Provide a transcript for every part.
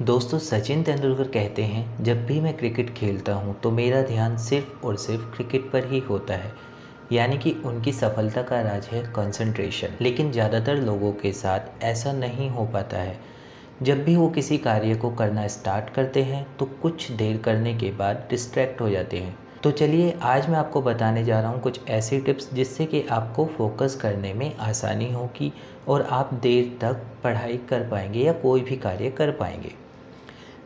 दोस्तों सचिन तेंदुलकर कहते हैं जब भी मैं क्रिकेट खेलता हूं तो मेरा ध्यान सिर्फ और सिर्फ क्रिकेट पर ही होता है। यानी कि उनकी सफलता का राज है कंसंट्रेशन। लेकिन ज़्यादातर लोगों के साथ ऐसा नहीं हो पाता है। जब भी वो किसी कार्य को करना स्टार्ट करते हैं तो कुछ देर करने के बाद डिस्ट्रैक्ट हो जाते हैं। तो चलिए आज मैं आपको बताने जा रहा हूँ कुछ ऐसी टिप्स जिससे कि आपको फोकस करने में आसानी होगी और आप देर तक पढ़ाई कर पाएंगे या कोई भी कार्य कर पाएंगे।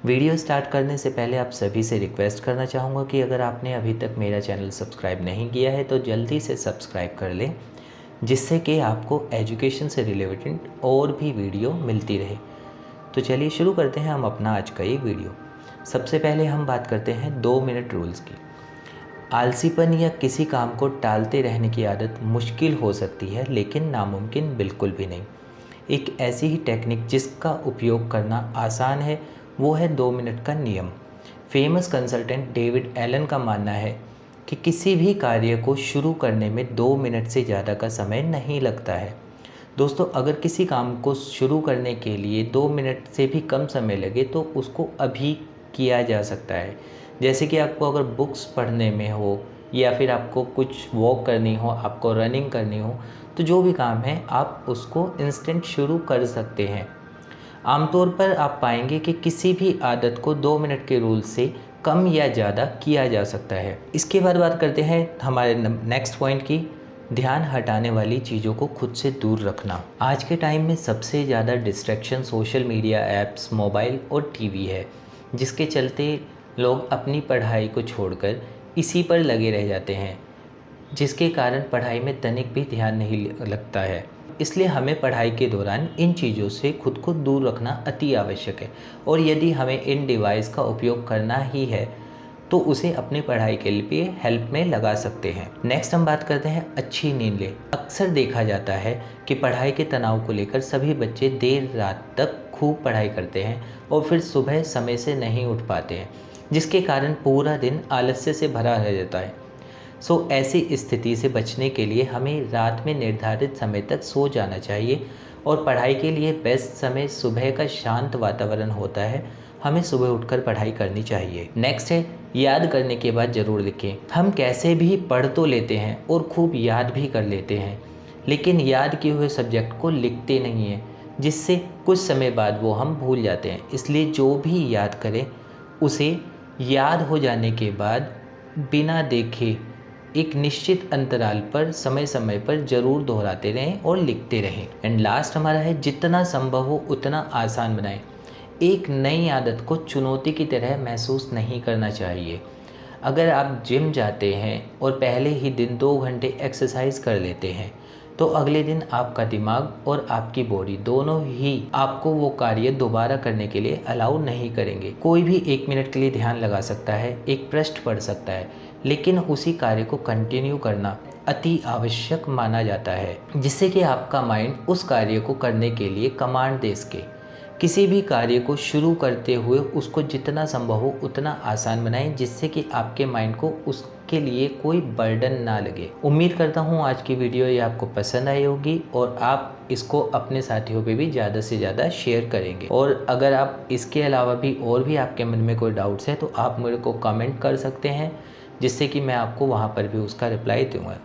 वीडियो स्टार्ट करने से पहले आप सभी से रिक्वेस्ट करना चाहूँगा कि अगर आपने अभी तक मेरा चैनल सब्सक्राइब नहीं किया है तो जल्दी से सब्सक्राइब कर लें, जिससे कि आपको एजुकेशन से रिलेटेड और भी वीडियो मिलती रहे। तो चलिए शुरू करते हैं हम अपना आज का ये वीडियो। सबसे पहले हम बात करते हैं 2 मिनट रूल्स की। आलसीपन या किसी काम को टालते रहने की आदत मुश्किल हो सकती है, लेकिन नामुमकिन बिल्कुल भी नहीं। एक ऐसी ही टेक्निक जिसका उपयोग करना आसान है वो है 2 मिनट का नियम। फेमस कंसल्टेंट डेविड एलन का मानना है कि किसी भी कार्य को शुरू करने में 2 मिनट से ज़्यादा का समय नहीं लगता है। दोस्तों अगर किसी काम को शुरू करने के लिए 2 मिनट से भी कम समय लगे तो उसको अभी किया जा सकता है। जैसे कि आपको अगर बुक्स पढ़ने में हो या फिर आपको कुछ वॉक करनी हो, आपको रनिंग करनी हो, तो जो भी काम है आप उसको इंस्टेंट शुरू कर सकते हैं। आमतौर पर आप पाएंगे कि किसी भी आदत को 2 मिनट के रूल से कम या ज़्यादा किया जा सकता है। इसके बाद बात करते हैं हमारे नेक्स्ट पॉइंट की, ध्यान हटाने वाली चीज़ों को खुद से दूर रखना। आज के टाइम में सबसे ज़्यादा distraction social media apps, mobile और टीवी है, जिसके चलते लोग अपनी पढ़ाई को छोड़कर इसी पर लगे रह जाते हैं, जिसके कारण पढ़ाई में तनिक भी ध्यान नहीं लगता है। इसलिए हमें पढ़ाई के दौरान इन चीज़ों से खुद को दूर रखना अति आवश्यक है। और यदि हमें इन डिवाइस का उपयोग करना ही है तो उसे अपनी पढ़ाई के लिए हेल्प में लगा सकते हैं। नेक्स्ट हम बात करते हैं अच्छी नींद लें। अक्सर देखा जाता है कि पढ़ाई के तनाव को लेकर सभी बच्चे देर रात तक खूब पढ़ाई करते हैं और फिर सुबह समय से नहीं उठ पाते हैं, जिसके कारण पूरा दिन आलस्य से भरा रह जाता है। ऐसी स्थिति से बचने के लिए हमें रात में निर्धारित समय तक सो जाना चाहिए और पढ़ाई के लिए बेस्ट समय सुबह का शांत वातावरण होता है। हमें सुबह उठकर पढ़ाई करनी चाहिए। नेक्स्ट है याद करने के बाद ज़रूर लिखें। हम कैसे भी पढ़ तो लेते हैं और खूब याद भी कर लेते हैं, लेकिन याद किए हुए सब्जेक्ट को लिखते नहीं हैं, जिससे कुछ समय बाद वो हम भूल जाते हैं। इसलिए जो भी याद करें उसे याद हो जाने के बाद बिना देखे एक निश्चित अंतराल पर समय समय पर ज़रूर दोहराते रहें और लिखते रहें। एंड लास्ट हमारा है जितना संभव हो उतना आसान बनाएं। एक नई आदत को चुनौती की तरह महसूस नहीं करना चाहिए। अगर आप जिम जाते हैं और पहले ही दिन 2 घंटे एक्सरसाइज कर लेते हैं तो अगले दिन आपका दिमाग और आपकी बॉडी दोनों ही आपको वो कार्य दोबारा करने के लिए अलाउ नहीं करेंगे। कोई भी 1 मिनट के लिए ध्यान लगा सकता है, एक पृष्ठ पढ़ सकता है, लेकिन उसी कार्य को कंटिन्यू करना अति आवश्यक माना जाता है, जिससे कि आपका माइंड उस कार्य को करने के लिए कमांड दे सके। किसी भी कार्य को शुरू करते हुए उसको जितना संभव हो उतना आसान बनाएं, जिससे कि आपके माइंड को उसके लिए कोई बर्डन ना लगे। उम्मीद करता हूँ आज की वीडियो ये आपको पसंद आई होगी और आप इसको अपने साथियों पे भी ज़्यादा से ज़्यादा शेयर करेंगे। और अगर आप इसके अलावा भी और भी आपके मन में कोई डाउट्स है तो आप मेरे को कमेंट कर सकते हैं, जिससे कि मैं आपको वहाँ पर भी उसका रिप्लाई दूँगा।